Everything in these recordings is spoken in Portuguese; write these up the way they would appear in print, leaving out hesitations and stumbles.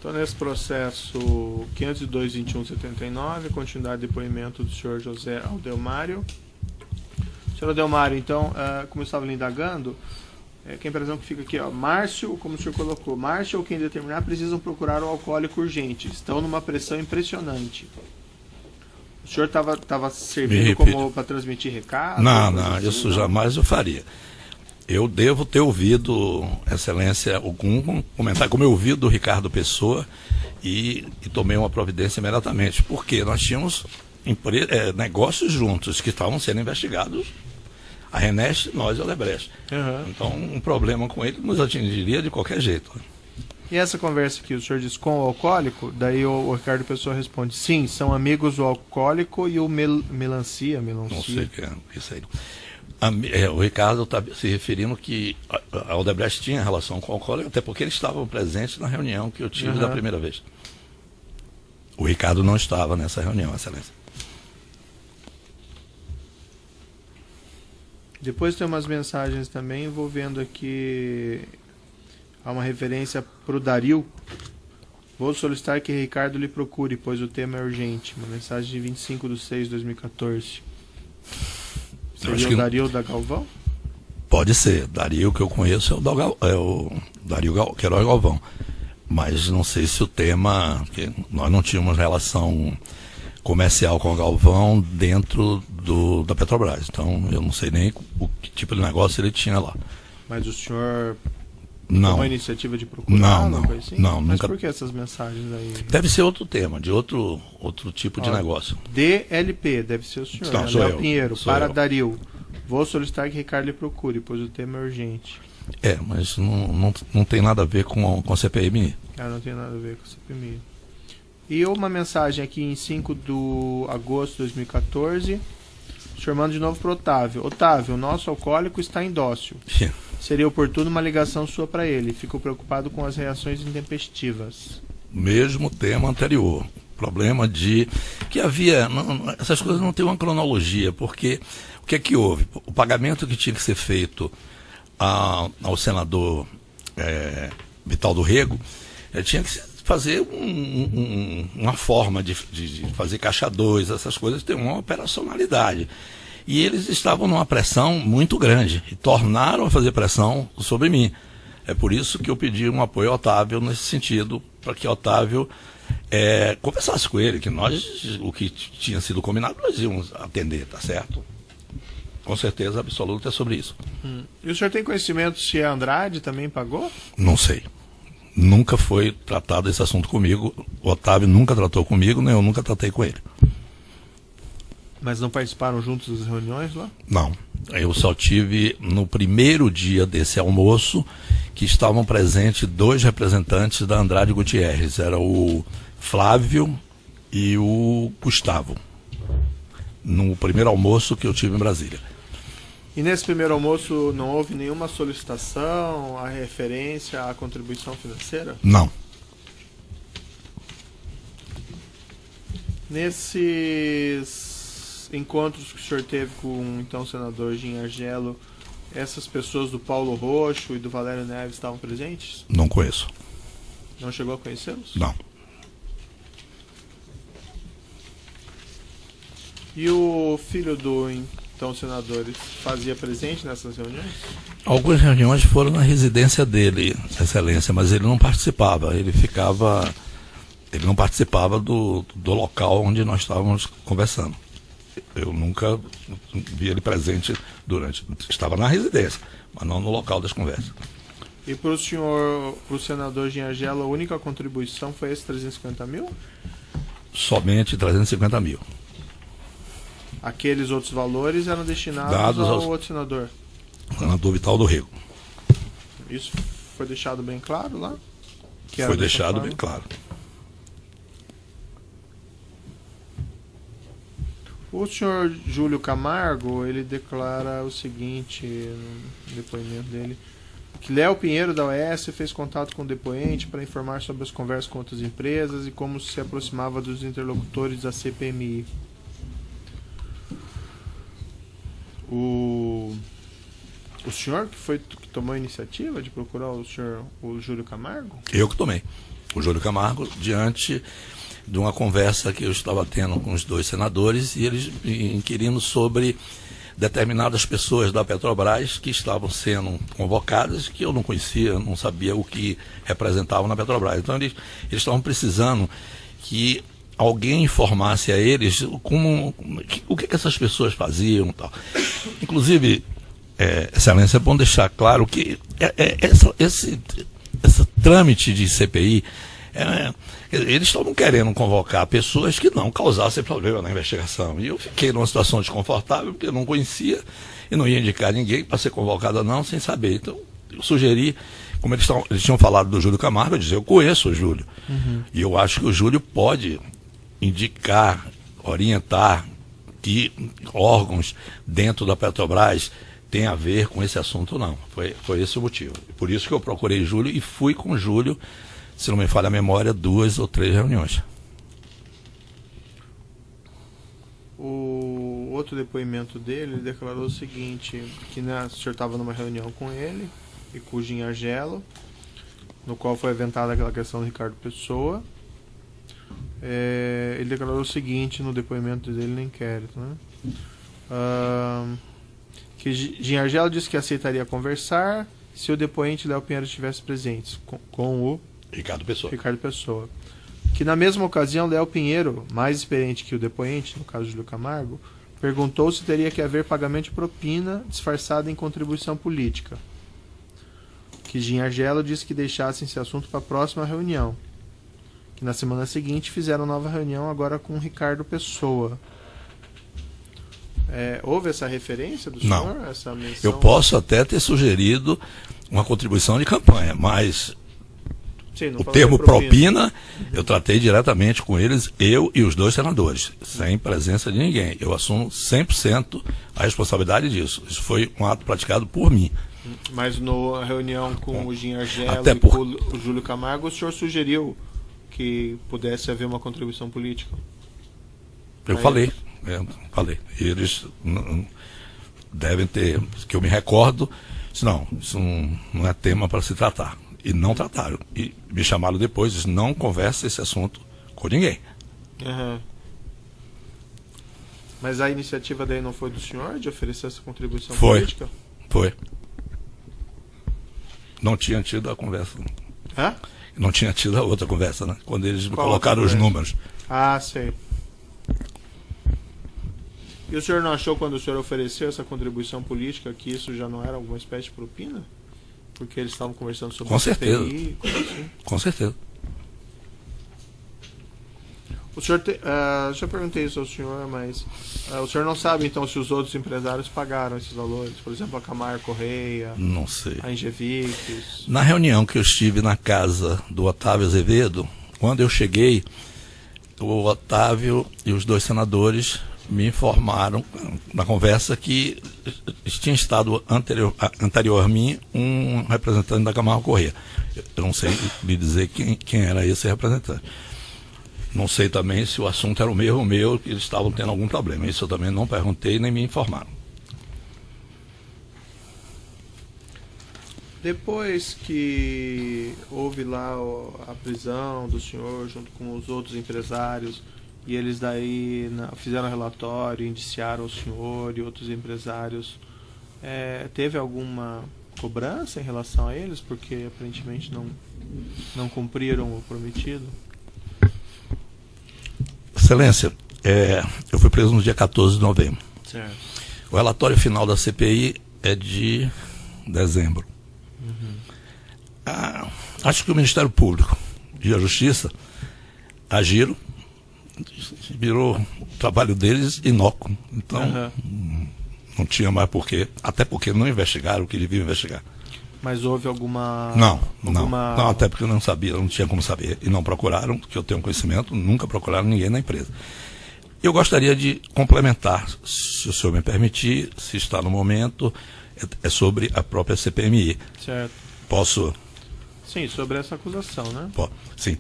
Então, nesse processo 502.21.79, continuidade de depoimento do senhor José Aldelmário. Senhor Aldelmário, então, como eu estava lhe indagando, que a impressão que fica aqui, ó, Márcio, como o senhor colocou, Márcio ou quem determinar precisam procurar o alcoólico urgente, estão numa pressão impressionante. O senhor estava servindo como para transmitir recado? Não, assim, isso jamais eu faria. Eu devo ter ouvido, Excelência, algum comentário, como eu ouvi do Ricardo Pessoa, e tomei uma providência imediatamente, porque nós tínhamos negócios juntos que estavam sendo investigados, a Renest, nós e a Odebrecht. Uhum. Então, um problema com ele nos atingiria de qualquer jeito. E essa conversa que o senhor diz com o alcoólico, daí o Ricardo Pessoa responde, sim, são amigos o alcoólico e o melancia. Não sei o que é isso aí. O Ricardo está se referindo que a Odebrecht tinha relação com o alcoólico, até porque eles estavam presentes na reunião que eu tive da primeira vez. O Ricardo não estava nessa reunião, Excelência. Depois tem umas mensagens também envolvendo aqui, há uma referência para o Dario. Vou solicitar que Ricardo lhe procure, pois o tema é urgente. Uma mensagem de 25/6/2014. Seria o Dario da Galvão? Pode ser. Dario que eu conheço é o Dario Queiroz Galvão. Mas não sei se o tema... Porque nós não tínhamos relação comercial com o Galvão dentro da Petrobras. Então eu não sei nem o que tipo de negócio ele tinha lá. Mas o senhor... Não. Uma iniciativa de procurar? Não, assim? não. Mas nunca... por que essas mensagens aí? Deve ser outro tema, de outro tipo de negócio. DLP, deve ser o senhor. Não, né? sou Léo eu. Pinheiro, Sou para eu. Dario. Vou solicitar que Ricardo lhe procure, pois o tema é urgente. Mas não tem nada a ver com a CPMI. Não tem nada a ver com o CPMI. E uma mensagem aqui em 5 de agosto de 2014. O senhor manda de novo para o Otávio. Otávio, o nosso alcoólico está em dócil. Seria oportuno uma ligação sua para ele. Fico preocupado com as reações intempestivas. Mesmo tema anterior. Problema de... que havia... essas coisas não têm uma cronologia, porque o que é que houve? O pagamento que tinha que ser feito ao senador Vital do Rego, tinha que fazer uma forma de fazer caixa 2, essas coisas têm uma operacionalidade. E eles estavam numa pressão muito grande e tornaram a fazer pressão sobre mim. É por isso que eu pedi um apoio ao Otávio nesse sentido, para que Otávio conversasse com ele, que nós, o que tinha sido combinado, nós íamos atender, tá certo? Com certeza absoluta é sobre isso. E o senhor tem conhecimento se a Andrade também pagou? Não sei. Nunca foi tratado esse assunto comigo. O Otávio nunca tratou comigo, nem eu nunca tratei com ele. Mas não participaram juntos das reuniões lá? Não. Eu só tive no primeiro dia desse almoço que estavam presentes 2 representantes da Andrade Gutierrez. Era o Flávio e o Gustavo. No primeiro almoço que eu tive em Brasília. E nesse primeiro almoço não houve nenhuma solicitação, a referência à contribuição financeira? Não. Nesses encontros que o senhor teve com o então senador Gin Argelo, essas pessoas do Paulo Roxo e do Valério Neves estavam presentes? Não conheço. Não chegou a conhecê-los? Não. E o filho do então senador fazia presente nessas reuniões? Algumas reuniões foram na residência dele, Excelência, mas ele não participava. Ele não participava do local onde nós estávamos conversando. Eu nunca vi ele presente estava na residência, mas não no local das conversas. E para o senador Gin Argelo, a única contribuição foi esses 350 mil? Somente 350 mil. Aqueles outros valores eram destinados ao outro senador? Senador Vital do Rego. Isso foi deixado bem claro lá? Foi deixado bem claro. O senhor Júlio Camargo, ele declara o seguinte no depoimento dele, que Léo Pinheiro da OAS fez contato com o depoente para informar sobre as conversas com outras empresas e como se aproximava dos interlocutores da CPMI. O O senhor que tomou a iniciativa de procurar o Júlio Camargo? Eu que tomei. O Júlio Camargo, diante de uma conversa que eu estava tendo com os dois senadores e eles inquirindo sobre determinadas pessoas da Petrobras que estavam sendo convocadas, que eu não conhecia, não sabia o que representavam na Petrobras. Então eles estavam precisando que alguém informasse a eles o que essas pessoas faziam e tal. Inclusive, Excelência, é bom deixar claro que esse trâmite de CPI, eles estavam querendo convocar pessoas que não causassem problema na investigação. E eu fiquei numa situação desconfortável, porque eu não conhecia e não ia indicar ninguém para ser convocado ou não, sem saber. Então, eu sugeri, como eles tinham falado do Júlio Camargo, eu disse, eu conheço o Júlio. Uhum. E eu acho que o Júlio pode indicar, orientar que órgãos dentro da Petrobras tem a ver com esse assunto ou não. Foi esse o motivo. Por isso que eu procurei Júlio e fui com Júlio, se não me falha a memória, 2 ou 3 reuniões. O outro depoimento dele, ele declarou o seguinte, que o senhor estava numa reunião com ele e com o Jim Argelo, no qual foi aventada aquela questão do Ricardo Pessoa. Ele declarou o seguinte no depoimento dele no inquérito, né? Que Jim Argelo disse que aceitaria conversar se o depoente Léo Pinheiro estivesse presente com o Ricardo Pessoa. Que na mesma ocasião Léo Pinheiro, mais experiente que o depoente, no caso de Júlio Camargo, perguntou se teria que haver pagamento de propina disfarçada em contribuição política. Que Jim Argelo disse que deixasse esse assunto para a próxima reunião. Que na semana seguinte fizeram nova reunião agora com o Ricardo Pessoa. Houve essa referência do senhor? Não. Essa menção? Eu posso até ter sugerido uma contribuição de campanha, mas sim, o termo propina, eu tratei diretamente com eles, eu e os 2 senadores, sem presença de ninguém. Eu assumo 100% a responsabilidade disso. Isso foi um ato praticado por mim. Mas na reunião com o Jim Argelo e com o Júlio Camargo, o senhor sugeriu que pudesse haver uma contribuição política? Eu falei. Eles devem ter, que eu me recordo, não, isso não é tema para se tratar. E não trataram. E me chamaram depois, disse, não converse esse assunto com ninguém. Uhum. Mas a iniciativa daí não foi do senhor de oferecer essa contribuição política? Foi. Não tinha tido a conversa. Hã? Não tinha tido a outra conversa, né? Quando eles me colocaram os números. Ah, sei. E o senhor não achou, quando o senhor ofereceu essa contribuição política, que isso já não era alguma espécie de propina? Porque eles estavam conversando sobre com certeza. CPI, assim? Com certeza. O senhor já perguntei isso ao senhor, mas o senhor não sabe, então, se os outros empresários pagaram esses valores? Por exemplo, a Camargo Correia, não sei. A Ingevix. Na reunião que eu estive na casa do Otávio Azevedo, quando eu cheguei, o Otávio e os 2 senadores me informaram na conversa que tinha estado anterior a mim um representante da Camargo Correia. Eu não sei lhe dizer quem era esse representante. Não sei também se o assunto era o mesmo meu, que eles estavam tendo algum problema. Isso eu também não perguntei nem me informaram. Depois que houve lá a prisão do senhor junto com os outros empresários, e eles daí fizeram relatório, indiciaram o senhor e outros empresários, teve alguma cobrança em relação a eles? Porque aparentemente não cumpriram o prometido? Excelência, eu fui preso no dia 14 de novembro. Certo. O relatório final da CPI é de dezembro. Uhum. Acho que o Ministério Público e a Justiça agiram, virou o trabalho deles inócuo. Então, não tinha mais porquê, até porque não investigaram o que deviam investigar. Mas houve alguma... Não, até porque eu não sabia, não tinha como saber. E não procuraram, que eu tenho conhecimento, nunca procuraram ninguém na empresa. Eu gostaria de complementar, se o senhor me permitir, se está no momento, sobre a própria CPMI. Certo. Posso? Sim, sobre essa acusação, né? Sim.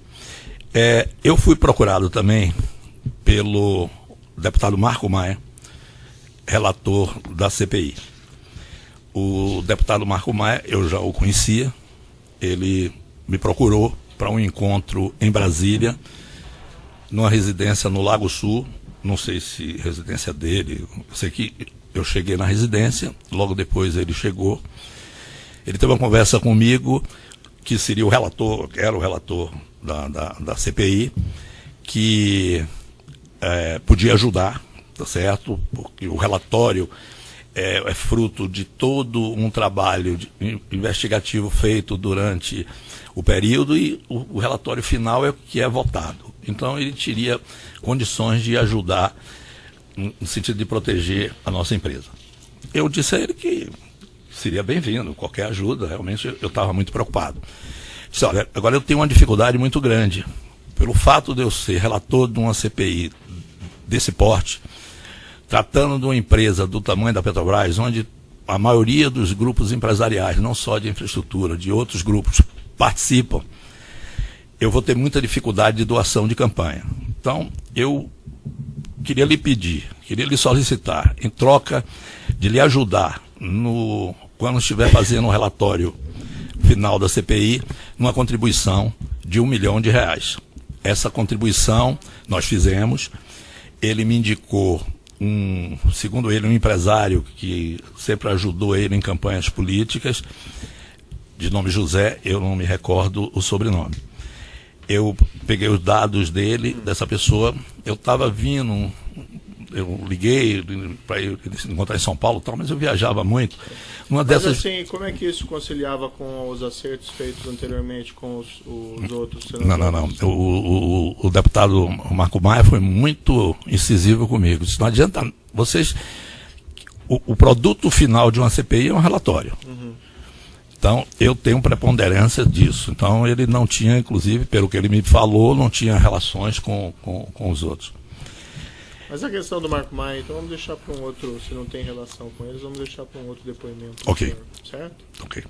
Eu fui procurado também pelo deputado Marco Maia, relator da CPI. O deputado Marco Maia, eu já o conhecia, ele me procurou para um encontro em Brasília, numa residência no Lago Sul, não sei se residência dele, eu sei que eu cheguei na residência, logo depois ele chegou, ele teve uma conversa comigo, que seria o relator, que era o relator da CPI, que podia ajudar, tá certo? Porque o relatório é fruto de todo um trabalho investigativo feito durante o período e o relatório final é o que é votado. Então ele teria condições de ajudar no sentido de proteger a nossa empresa. Eu disse a ele que seria bem-vindo, qualquer ajuda, realmente eu estava muito preocupado. Disse, olha, agora eu tenho uma dificuldade muito grande, pelo fato de eu ser relator de uma CPI desse porte, tratando de uma empresa do tamanho da Petrobras, onde a maioria dos grupos empresariais, não só de infraestrutura, de outros grupos, participam, eu vou ter muita dificuldade de doação de campanha. Então, eu queria lhe pedir, queria lhe solicitar, em troca de lhe ajudar quando estiver fazendo o relatório final da CPI, uma contribuição de R$1 milhão. Essa contribuição nós fizemos, ele me indicou, segundo ele, um empresário que sempre ajudou ele em campanhas políticas, de nome José, eu não me recordo o sobrenome. Eu peguei os dados dele, dessa pessoa, eu estava vindo, eu liguei para ele se encontrar em São Paulo, mas eu viajava muito. Mas assim, como é que isso conciliava com os acertos feitos anteriormente com os outros senadores? Não. O deputado Marco Maia foi muito incisivo comigo. Disse, não adianta, vocês... O produto final de uma CPI é um relatório. Uhum. Então, eu tenho preponderância disso. Então, ele não tinha, inclusive, pelo que ele me falou, não tinha relações com os outros. Mas a questão do Marco Maia, então vamos deixar para um outro, se não tem relação com eles, vamos deixar para um outro depoimento. Ok. Senhor, certo? Ok.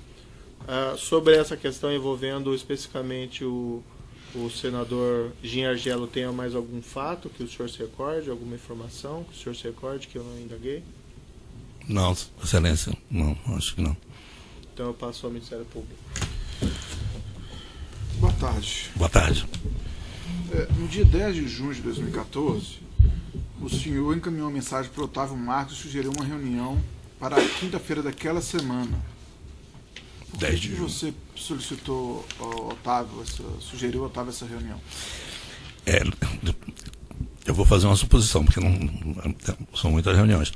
Sobre essa questão envolvendo especificamente o senador Gin Argelo, tem mais algum fato que o senhor se recorde, alguma informação que o senhor se recorde que eu não indaguei? Não, excelência, não, acho que não. Então eu passo ao Ministério Público. Boa tarde. Boa tarde. No dia 10 de junho de 2014, o senhor encaminhou uma mensagem para o Otávio Marques e sugeriu uma reunião para a quinta-feira daquela semana. 10 de junho. Você solicitou ao Otávio, sugeriu ao Otávio essa reunião? Eu vou fazer uma suposição, porque não são muitas reuniões.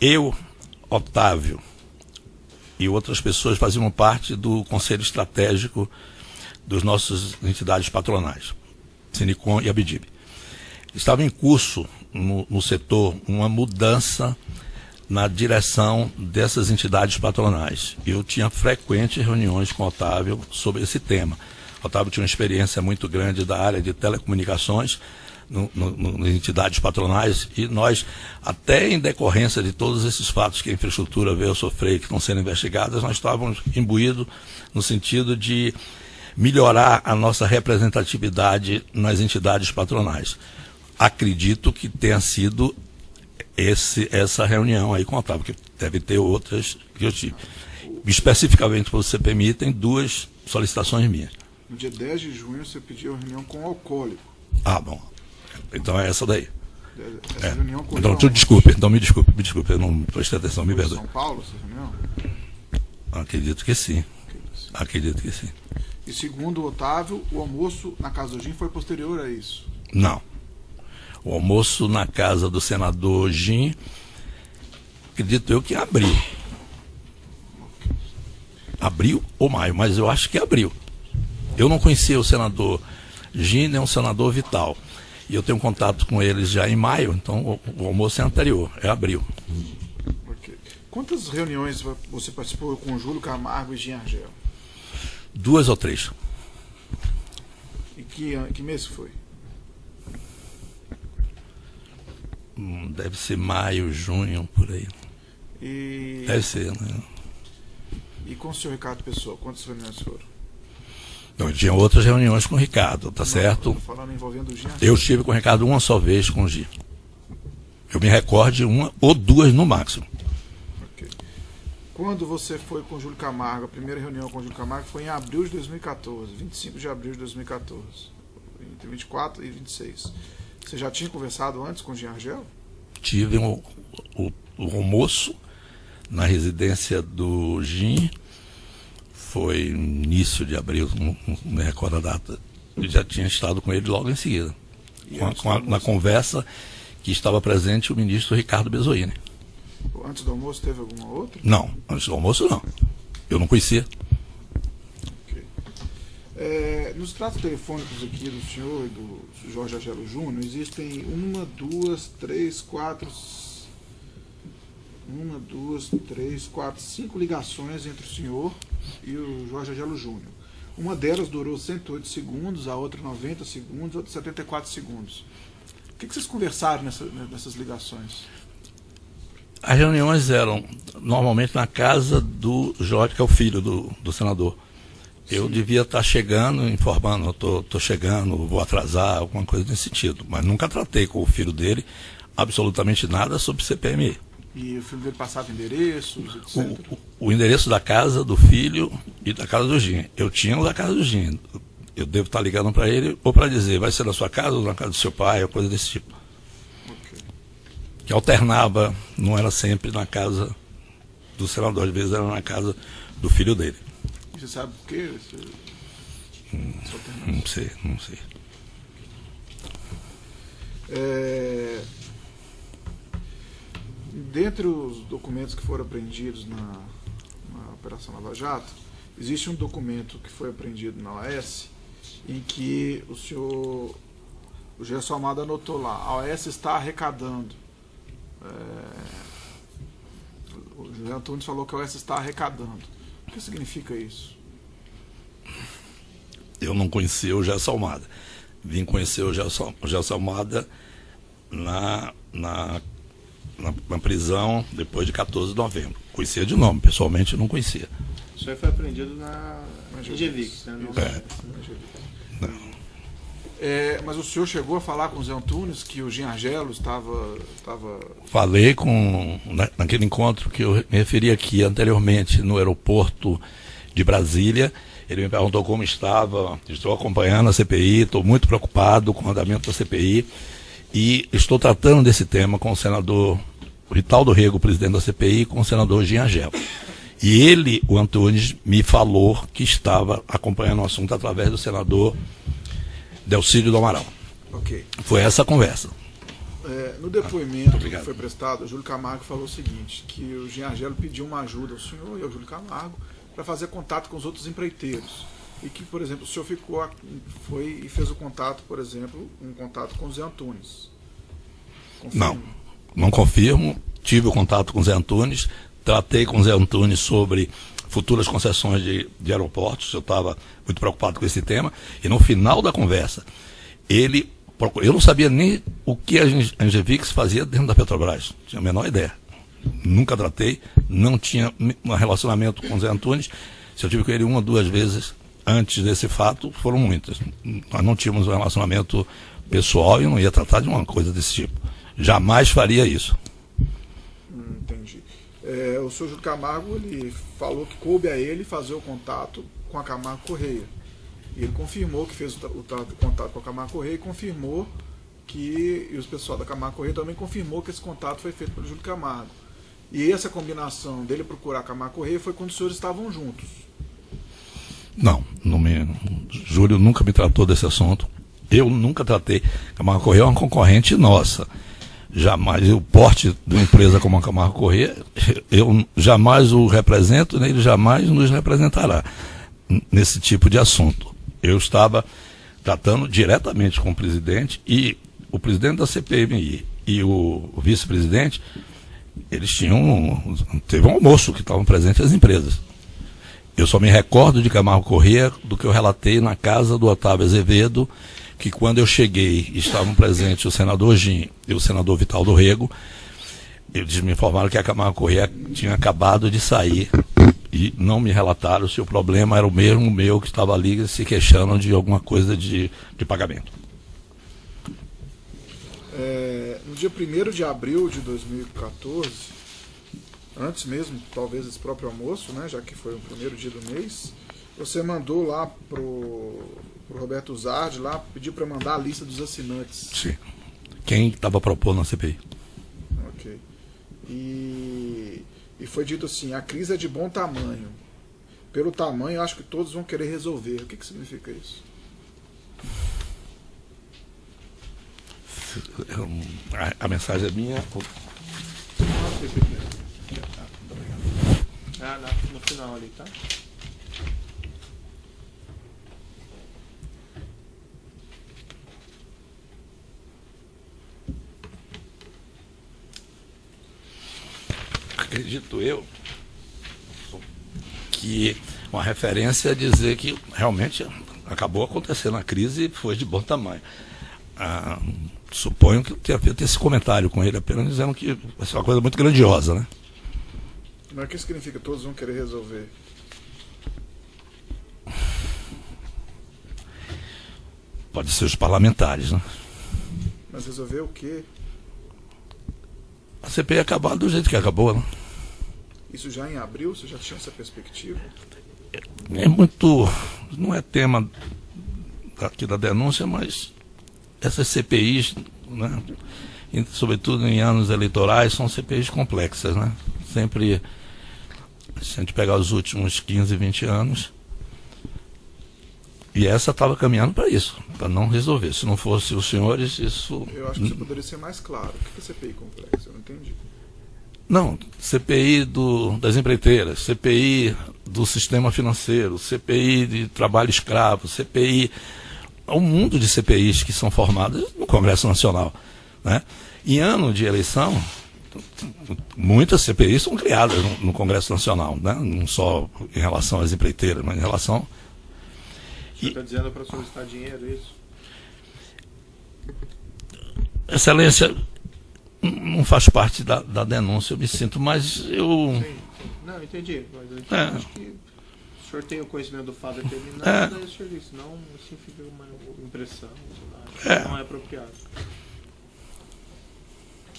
Eu, Otávio e outras pessoas faziam parte do Conselho Estratégico das nossas entidades patronais, Sinicom e Abdib. Estava em curso no setor uma mudança na direção dessas entidades patronais. Eu tinha frequentes reuniões com o Otávio sobre esse tema. O Otávio tinha uma experiência muito grande da área de telecomunicações, nas entidades patronais, e nós, até em decorrência de todos esses fatos que a infraestrutura veio a sofrer, que estão sendo investigadas, nós estávamos imbuídos no sentido de melhorar a nossa representatividade nas entidades patronais. Acredito que tenha sido essa reunião aí com o Otávio, que deve ter outras que eu tive. Especificamente, se você permitem, 2 solicitações minhas. No dia 10 de junho, você pediu uma reunião com o alcoólico. Ah, bom. Então é essa daí. Essa reunião ocorreu então, onde? me desculpe, eu não prestei atenção, me perdoe. São Paulo, essa reunião? Acredito que sim. Acredito que sim. E segundo o Otávio, o almoço na casa do Gin foi posterior a isso? Não. O almoço na casa do senador Gin, acredito eu que abriu. Abril ou maio, mas eu acho que abril. Eu não conhecia o senador Gin, nem o senador Vital. E eu tenho contato com eles já em maio, então o almoço é anterior, é abril. Okay. Quantas reuniões você participou com Júlio Camargo e Gin Argelo? 2 ou 3. E que mês foi? Deve ser maio, junho, por aí. Deve ser, né? E com o senhor Ricardo Pessoa, quantas reuniões foram? Não, tinha outras reuniões com o Ricardo, tá certo? Falando envolvendo o Gin Argelo. Eu estive com o Ricardo uma só vez com o Gin. Eu me recordo de uma ou duas no máximo. Ok. Quando você foi com o Júlio Camargo, a primeira reunião com o Júlio Camargo foi em abril de 2014, 25 de abril de 2014, entre 24 e 26. Você já tinha conversado antes com o Jean Argel? Tive o almoço na residência do Gin, foi início de abril, não me recordo a data. Eu já tinha estado com ele logo em seguida, na conversa que estava presente o ministro Ricardo Bezoini. Antes do almoço teve alguma outra? Não, antes do almoço não. Eu não conhecia. Okay. Nos tratos telefônicos aqui do senhor e do Jorge Argelo Júnior, existem 5 ligações entre o senhor e o Jorge Argelo Júnior. Uma delas durou 108 segundos, a outra 90 segundos, a outra 74 segundos. O que vocês conversaram nessas ligações? As reuniões eram normalmente na casa do Jorge, que é o filho do senador. Eu devia estar chegando, informando, estou chegando, vou atrasar, alguma coisa nesse sentido. Mas nunca tratei com o filho dele absolutamente nada sobre CPMI. E o filho dele passava endereços, etc? O endereço da casa do filho e da casa do Gin. Eu tinha o da casa do Gin. Eu devo estar ligando para ele ou para dizer, vai ser na sua casa ou na casa do seu pai, ou coisa desse tipo. Okay. Que alternava, não era sempre na casa do senador, às vezes era na casa do filho dele. E você sabe por quê? Não sei. Dentre os documentos que foram apreendidos na Operação Lava Jato, existe um documento que foi apreendido na OAS em que o Gerson Amado anotou lá, a OAS está arrecadando. O José Antunes falou que a OAS está arrecadando. O que significa isso? Eu não conhecia o Gerson Almada. Vim conhecer o Gerson Almada na prisão depois de 14 de novembro. Conhecia de nome, pessoalmente eu não conhecia. Isso aí foi apreendido na Engevix, né? Não. Mas o senhor chegou a falar com o Zé Antunes que o Jean Argelo estava... Falei naquele encontro que eu me referi aqui anteriormente no aeroporto de Brasília. Ele me perguntou como estava. Estou acompanhando a CPI, estou muito preocupado com o andamento da CPI e estou tratando desse tema com o senador Ritaldo Rego, presidente da CPI, e com o senador Jean Argel. E ele, o Antunes, me falou que estava acompanhando o assunto através do senador Delcídio do Amaral. Ok. Foi essa a conversa. No depoimento que foi prestado, o Júlio Camargo falou o seguinte, que o Jean Argelo pediu uma ajuda ao senhor e ao Júlio Camargo para fazer contato com os outros empreiteiros. E que, por exemplo, o senhor foi e fez o contato, por exemplo, um contato com o Zé Antunes. Confirma? Não confirmo. Tive o contato com o Zé Antunes, tratei com o Zé Antunes sobre futuras concessões de aeroportos, eu estava muito preocupado com esse tema, e no final da conversa, eu não sabia nem o que a Engevix fazia dentro da Petrobras, não tinha a menor ideia. Nunca tratei, não tinha um relacionamento com o Zé Antunes. Se eu tive com ele uma ou duas vezes antes desse fato, foram muitas. Nós não tínhamos um relacionamento pessoal e eu não ia tratar de uma coisa desse tipo. Jamais faria isso. Entendi. O senhor Júlio Camargo, ele falou que coube a ele fazer o contato com a Camargo Correia. E ele confirmou que fez o contato com a Camargo Correia e confirmou que, e os pessoal da Camargo Correia também confirmou que esse contato foi feito pelo Júlio Camargo. E essa combinação dele procurar a Camargo Correia foi quando os senhores estavam juntos. Júlio nunca me tratou desse assunto. Eu nunca tratei. Camargo Correia é uma concorrente nossa. Jamais, o porte de uma empresa como a Camargo Correia, eu jamais o represento, nem ele jamais nos representará nesse tipo de assunto. Eu estava tratando diretamente com o presidente e o presidente da CPMI e o vice-presidente, eles teve um almoço que estavam presentes as empresas. Eu só me recordo de Camargo Correia do que eu relatei na casa do Otávio Azevedo, que quando eu cheguei estavam presentes o senador Gin e o senador Vitaldo Rego. Eles me informaram que a Camargo Correia tinha acabado de sair e não me relataram se o problema era o mesmo meu que estava ali se queixando de alguma coisa de pagamento. No dia 1º de abril de 2014, antes mesmo, talvez, desse próprio almoço, né, já que foi o primeiro dia do mês, você mandou lá pro Roberto Zardi, lá, pediu para mandar a lista dos assinantes. Sim. Quem estava propondo na CPI. Ok. E foi dito assim, a crise é de bom tamanho. Pelo tamanho, acho que todos vão querer resolver. O que significa isso? A mensagem é minha. No final ali, tá? Acredito eu que uma referência é dizer que realmente acabou acontecendo a crise e foi de bom tamanho. Suponho que tenha feito esse comentário com ele, apenas dizendo que vai ser uma coisa muito grandiosa, né? Mas o que significa todos vão querer resolver? Pode ser os parlamentares, né? Mas resolver o quê? A CPI acabar do jeito que acabou, né? Isso já em abril? Você já tinha essa perspectiva? É muito... Não é tema aqui da denúncia, mas essas CPIs, né, sobretudo em anos eleitorais, são CPIs complexas, né? Sempre, se a gente pegar os últimos 15, 20 anos, e essa estava caminhando para isso, para não resolver. Se não fosse os senhores, isso... Eu acho que você poderia ser mais claro. O que é CPI complexa? Eu não entendi. Não, CPI das empreiteiras, CPI do sistema financeiro, CPI de trabalho escravo, CPI... Há um mundo de CPIs que são formadas no Congresso Nacional, né? Em ano de eleição, muitas CPIs são criadas no Congresso Nacional, né? Não só em relação às empreiteiras, mas em relação... Você está dizendo para solicitar dinheiro, isso? Excelência, não faz parte da denúncia, eu me sinto, mas eu... Sim. Não, entendi, mas eu acho que o senhor tem o conhecimento do fato determinado, daí o senhor disse, senão assim fica uma impressão, não é apropriado.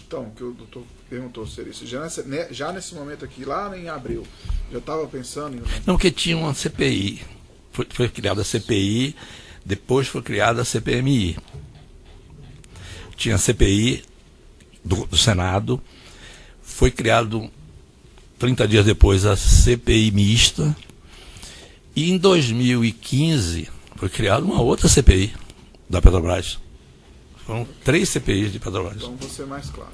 Então, o que o doutor perguntou seria isso. Já nesse momento aqui, lá em abril, já estava pensando em... Não, porque tinha uma CPI, foi criada a CPI, depois foi criada a CPMI. Tinha a CPI do Senado, foi criado 30 dias depois a CPI mista, e em 2015 foi criada uma outra CPI da Petrobras. Foram 3 CPIs de Petrobras. Então, vou ser mais claro.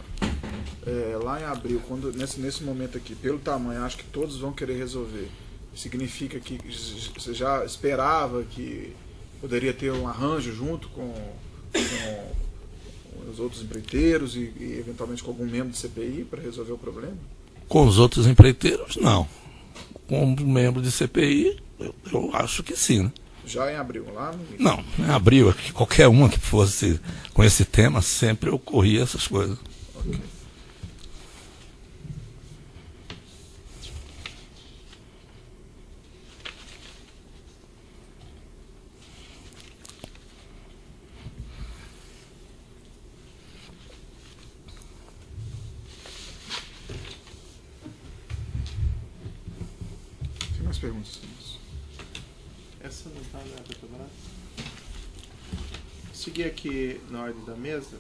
Lá em abril, nesse momento aqui, pelo tamanho, acho que todos vão querer resolver. Significa que você já esperava que poderia ter um arranjo junto com os outros empreiteiros e eventualmente com algum membro de CPI para resolver o problema? Com os outros empreiteiros, não. Com um membro de CPI, eu acho que sim, né? Já em abril, lá no início? Não, em abril, qualquer uma que fosse com esse tema, sempre ocorria essas coisas. Ok. Tem mais perguntas? Essa não está na Petrobras? Seguir aqui na ordem da mesa,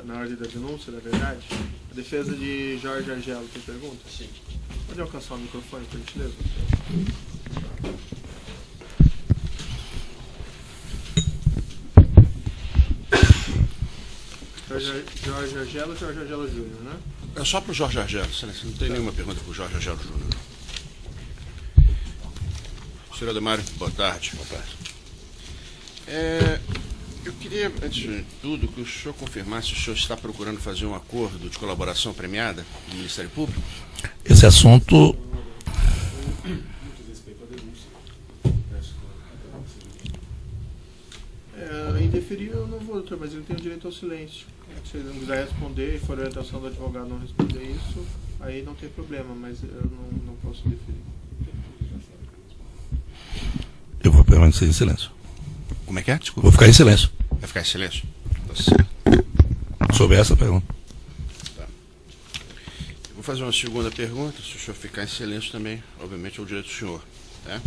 na ordem da denúncia, na verdade, a defesa de Jorge Argelo tem pergunta? Sim. Pode alcançar o microfone, por gentileza? Jorge Argelo Júnior, né? É só para o Jorge Argelo, não tem nenhuma pergunta para o Jorge Argelo Júnior. Senhor Ademário, boa tarde. Boa tarde. Eu queria, antes de tudo, que o senhor confirmasse se o senhor está procurando fazer um acordo de colaboração premiada com o Ministério Público. Esse assunto... Indeferir eu não vou, doutor, mas ele tem o direito ao silêncio. Se ele não quiser responder e for a orientação do advogado não responder isso, aí não tem problema, mas eu não posso deferir. Eu vou permanecer em silêncio. Como é que é? Desculpa. Vou ficar em silêncio. Vai ficar em silêncio? Tá certo. Sobre essa pergunta. Vou fazer uma segunda pergunta, se o senhor ficar em silêncio também, obviamente é o direito do senhor. Tá?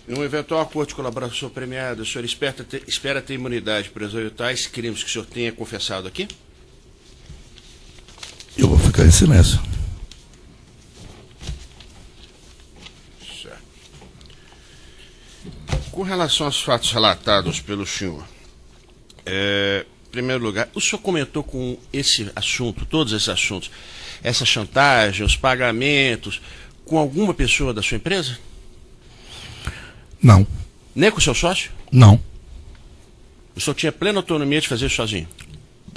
Num eventual acordo de colaboração premiada, o senhor espera ter imunidade para os tais crimes que o senhor tenha confessado aqui? Eu vou ficar em silêncio. Certo. Com relação aos fatos relatados pelo senhor, em primeiro lugar, o senhor comentou com esse assunto, todos esses assuntos, essa chantagem, os pagamentos, com alguma pessoa da sua empresa? Não. Nem com o seu sócio? Não. O senhor tinha plena autonomia de fazer isso sozinho?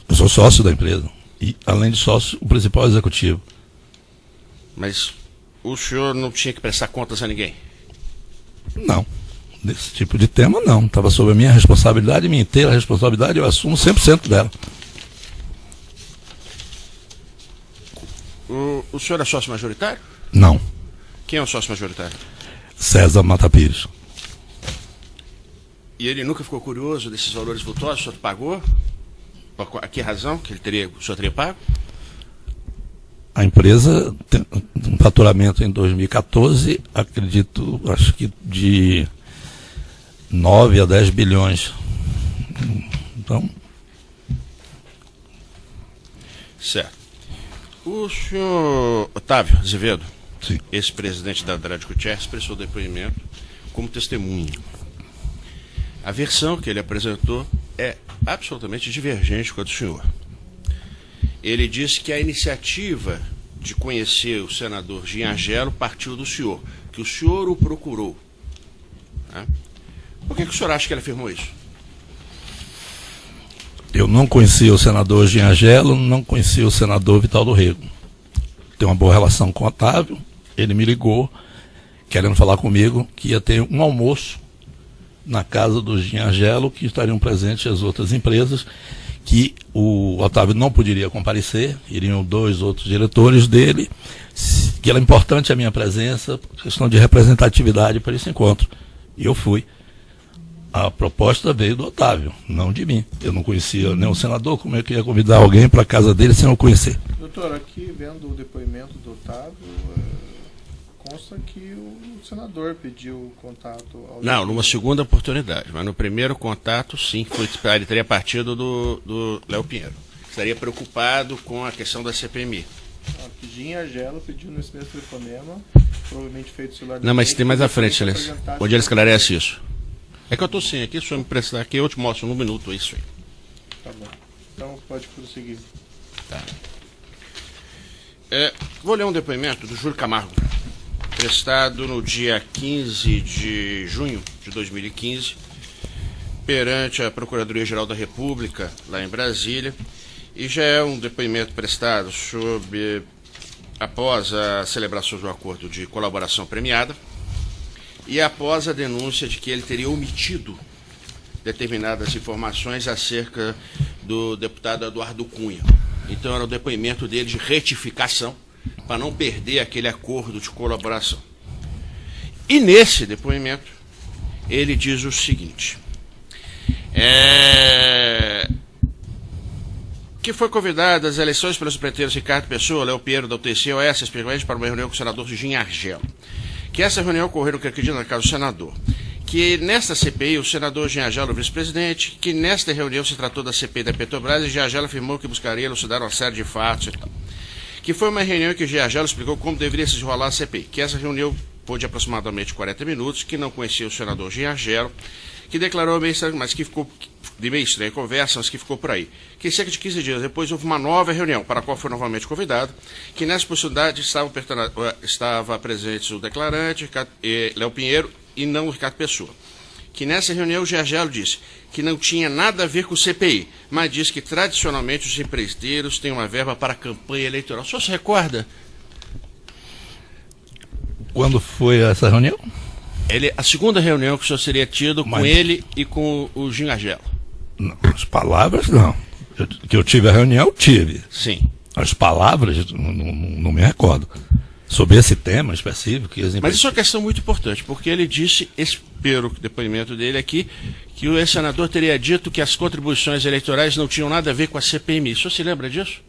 Eu sou sócio da empresa. E, além de sócio, o principal executivo. Mas o senhor não tinha que prestar contas a ninguém? Não. Desse tipo de tema, não. Estava sob a minha responsabilidade, minha inteira responsabilidade, eu assumo 100% dela. O senhor é sócio majoritário? Não. Quem é o sócio majoritário? César Mata Pires. E ele nunca ficou curioso desses valores vultosos que o senhor pagou? A que razão que o senhor teria pago? A empresa tem um faturamento em 2014, acredito, acho que de 9 a 10 bilhões. Então... Certo. O senhor Otávio Azevedo, Sim. ex-presidente da Andrade Gutierrez, prestou depoimento como testemunha. A versão que ele apresentou é absolutamente divergente com a do senhor. Ele disse que a iniciativa de conhecer o senador Giangelo partiu do senhor, que o senhor o procurou. Né? Por que o senhor acha que ele afirmou isso? Eu não conhecia o senador Giangelo, não conhecia o senador Vital do Rego. Tenho uma boa relação com o Otávio, ele me ligou, querendo falar comigo, que ia ter um almoço na casa do Giangelo, que estariam presentes as outras empresas, que o Otávio não poderia comparecer, iriam 2 outros diretores dele, que era importante a minha presença, questão de representatividade para esse encontro. E eu fui. A proposta veio do Otávio, não de mim. Eu não conhecia nem o senador, como é que ia convidar alguém para a casa dele sem eu conhecer? Doutor, aqui vendo o depoimento do Otávio, consta que o senador pediu contato ao... Não, numa segunda oportunidade, mas no primeiro contato, sim, ele teria partido do Léo Pinheiro. Estaria preocupado com a questão da CPMI. Giangelo pediu nesse mesmo telefonema, provavelmente feito celular... Não, mas tem mais à frente, Celeste, onde ele esclarece isso. É que eu estou sem aqui, se o senhor me prestar aqui, eu te mostro num minuto isso aí. Tá bom. Então pode prosseguir. Tá. Vou ler um depoimento do Júlio Camargo, prestado no dia 15 de junho de 2015, perante a Procuradoria-Geral da República, lá em Brasília, e já é um depoimento prestado após a celebração do acordo de colaboração premiada, e após a denúncia de que ele teria omitido determinadas informações acerca do deputado Eduardo Cunha. Então era o depoimento dele de retificação, para não perder aquele acordo de colaboração. E nesse depoimento, ele diz o seguinte, que foi convidado às eleições pelos preteiros Ricardo Pessoa, Léo Pinheiro da UTC, OS, especialmente para uma reunião com o senador Giangelo. Que essa reunião ocorreu, que acredito, na casa do senador. Que nesta CPI, o senador Giangelo, vice-presidente, que nesta reunião se tratou da CPI da Petrobras e Giangelo afirmou que buscaria elucidar uma série de fatos e tal. Que foi uma reunião em que Giangelo explicou como deveria se desenrolar a CPI. Que essa reunião foi de aproximadamente 40 minutos, que não conhecia o senador Giangelo, que declarou meio estranho, mas que ficou de meio estranha conversa, mas que ficou por aí. Que cerca de 15 dias depois houve uma nova reunião, para a qual foi novamente convidado, que nessa possibilidade estava presente o declarante, Léo Pinheiro, e não o Ricardo Pessoa. Que nessa reunião o Giangelo disse que não tinha nada a ver com o CPI, mas disse que tradicionalmente os empreiteiros têm uma verba para a campanha eleitoral. O senhor se recorda? Quando foi essa reunião? A segunda reunião que o senhor seria tido com ele e com o Giangelo. Não, as palavras não. Que eu tive a reunião, eu tive. Sim. As palavras, não me recordo. Sobre esse tema específico. Mas isso é uma questão muito importante, porque ele disse pelo depoimento dele aqui, que o ex-senador teria dito que as contribuições eleitorais não tinham nada a ver com a CPMI. O senhor se lembra disso?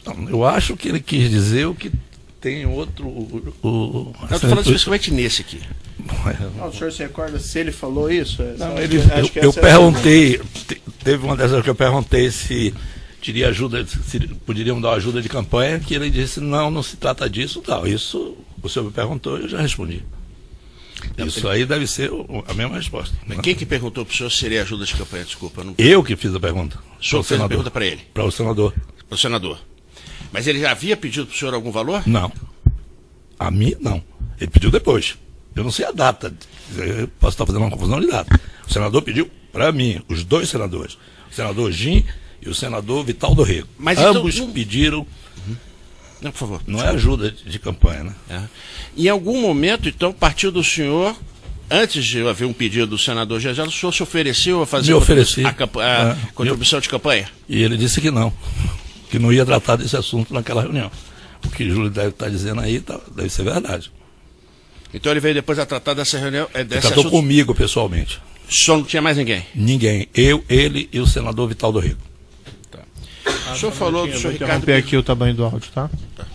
Não, eu acho que ele quis dizer o que tem outro... Eu estou falando especificamente nesse aqui. O senhor se recorda se ele falou isso? Não, eu perguntei, teve uma dessas que eu perguntei se teria ajuda, se poderiam dar ajuda de campanha, que ele disse, não se trata disso, tal. Isso o senhor me perguntou e eu já respondi. Isso aí deve ser a mesma resposta. Mas quem que perguntou para o senhor se seria ajuda de campanha? Desculpa. Não... Eu que fiz a pergunta. O senhor fez a pergunta para ele? Para o senador. Para o senador. Mas ele já havia pedido para o senhor algum valor? Não. A mim, não. Ele pediu depois. Eu não sei a data. Eu posso estar fazendo uma confusão de data. O senador pediu para mim, os dois senadores. O senador Jim e o senador Vital do Rego. Mas ambos então, pediram... Não, por favor. Não é ajuda de campanha, né? É. Em algum momento, então, partiu do senhor, antes de haver um pedido do senador Geselo, o senhor se ofereceu a fazer a contribuição de campanha? E ele disse que não ia tratar desse assunto naquela reunião. O que Júlio deve estar dizendo aí deve ser verdade. Então ele veio depois a tratar dessa reunião? Ele tratou comigo pessoalmente. Só não tinha mais ninguém? Ninguém. Eu, ele e o senador Vital do Rego. Tá. O senhor falou do senhor Ricardo... Vou interromper aqui o tamanho do áudio, tá? Tá.